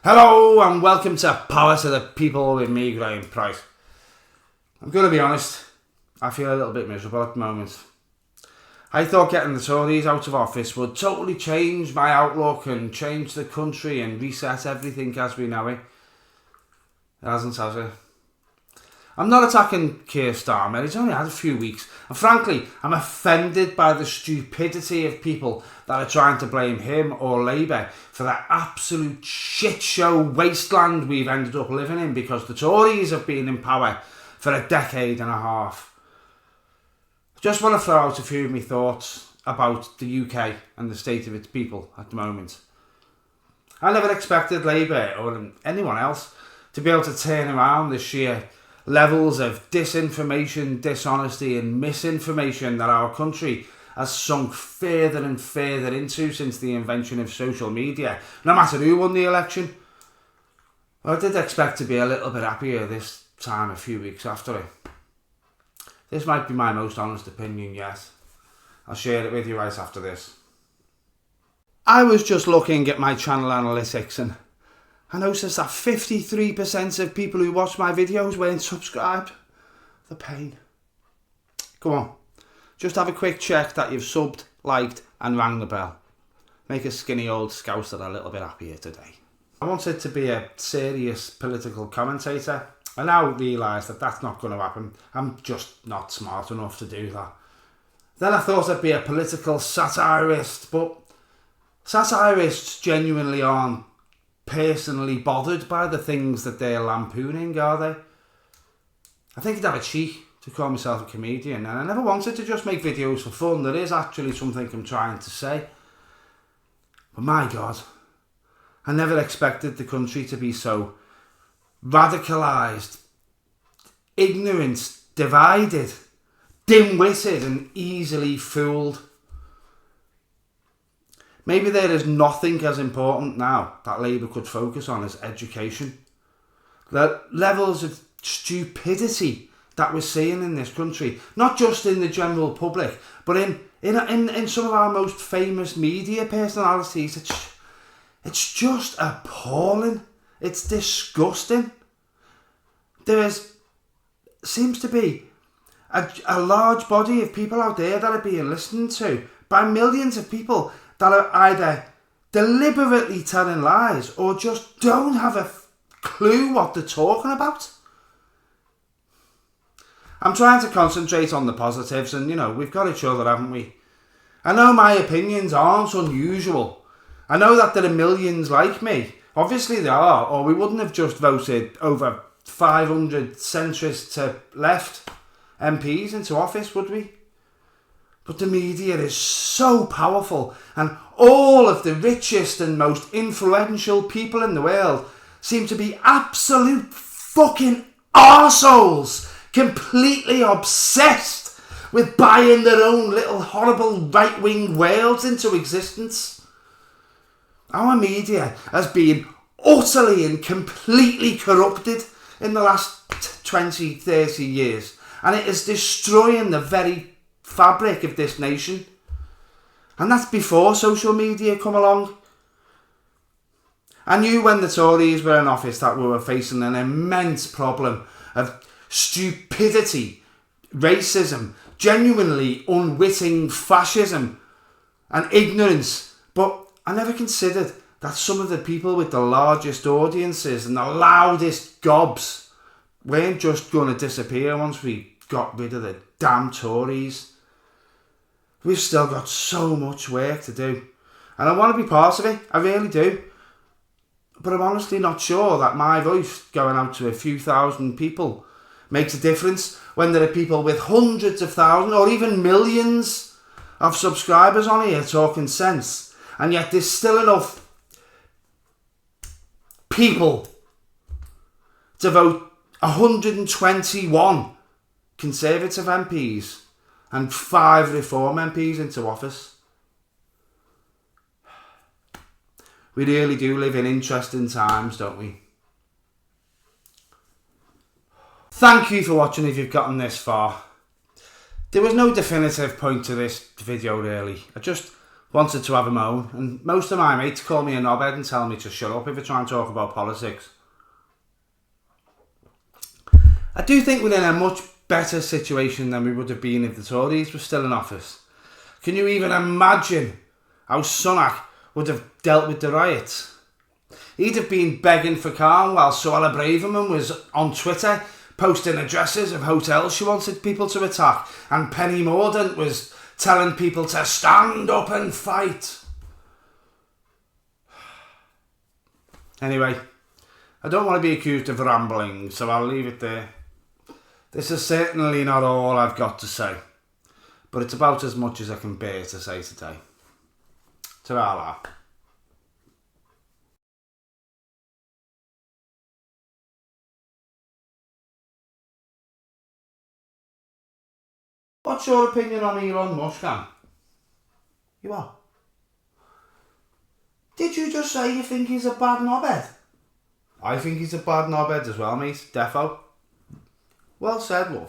Hello and welcome to Power to the People with me, Graeme Pryce. I'm going to be honest, I feel a little bit miserable at the moment. I thought getting the Tories out of office would totally change my outlook and change the country and reset everything as we know it. It hasn't, has it? I'm not attacking Keir Starmer, he's only had a few weeks, and frankly, I'm offended by the stupidity of people that are trying to blame him or Labour for that absolute shit show wasteland we've ended up living in because the Tories have been in power for a decade and a half. I just want to throw out a few of my thoughts about the UK and the state of its people at the moment. I never expected Labour or anyone else to be able to turn around the sheer levels of disinformation, dishonesty and misinformation that our country has sunk further and further into since the invention of social media, no matter who won the election. Well, I did expect to be a little bit happier this time a few weeks after it. This might be my most honest opinion yet. I'll share it with you right after this. I was just looking at my channel analytics and I noticed that 53% of people who watch my videos weren't subscribed. The pain. Come on, just have a quick check that you've subbed, liked and rang the bell. Make a skinny old scouser a little bit happier today. I wanted to be a serious political commentator. I now realise that that's not going to happen. I'm just not smart enough to do that. Then I thought I'd be a political satirist, but satirists genuinely aren't personally bothered by the things that they're lampooning, are they? I think I'd have a cheek to call myself a comedian, and I never wanted to just make videos for fun. There is actually something I'm trying to say. But my God, I never expected the country to be so radicalised, ignorant, divided, dim-witted and easily fooled. Maybe there is nothing as important now that Labour could focus on as education. The levels of stupidity that we're seeing in this country, not just in the general public, but in some of our most famous media personalities, it's just appalling. It's disgusting. There seems to be a large body of people out there that are being listened to by millions of people that are either deliberately telling lies or just don't have a clue what they're talking about. I'm trying to concentrate on the positives and, we've got each other, haven't we? I know my opinions aren't unusual. I know that there are millions like me. Obviously there are, or we wouldn't have just voted over 500 centrist to left MPs into office, would we? But the media is so powerful and all of the richest and most influential people in the world seem to be absolute fucking arseholes, completely obsessed with buying their own little horrible right-wing worlds into existence. Our media has been utterly and completely corrupted in the last 20, 30 years, and it is destroying the very fabric of this nation. And that's before social media come along. I knew when the Tories were in office that we were facing an immense problem of stupidity, racism, genuinely unwitting fascism and ignorance. But I never considered that some of the people with the largest audiences and the loudest gobs weren't just going to disappear once we got rid of the damn Tories. We've still got so much work to do. And I want to be part of it, I really do. But I'm honestly not sure that my voice going out to a few thousand people makes a difference when there are people with hundreds of thousands or even millions of subscribers on here talking sense. And yet there's still enough people to vote 121 Conservative MPs and 5 Reform MPs into office. We really do live in interesting times, don't we? Thank you for watching if you've gotten this far. There was no definitive point to this video really. I just wanted to have a moan, and most of my mates call me a knobhead and tell me to shut up if I try and talk about politics. I do think we're in a much better situation than we would have been if the Tories were still in office. Can you even imagine how Sunak would have dealt with the riots? He'd have been begging for calm while Suella Braverman was on Twitter posting addresses of hotels she wanted people to attack, and Penny Mordaunt was telling people to stand up and fight. Anyway, I don't want to be accused of rambling, so I'll leave it there. This is certainly not all I've got to say, but it's about as much as I can bear to say today. Ta-ra. What's your opinion on Elon Musk, Anne? You are? Did you just say you think he's a bad knobhead? I think he's a bad knobhead as well, mate. Defo. Well said, love.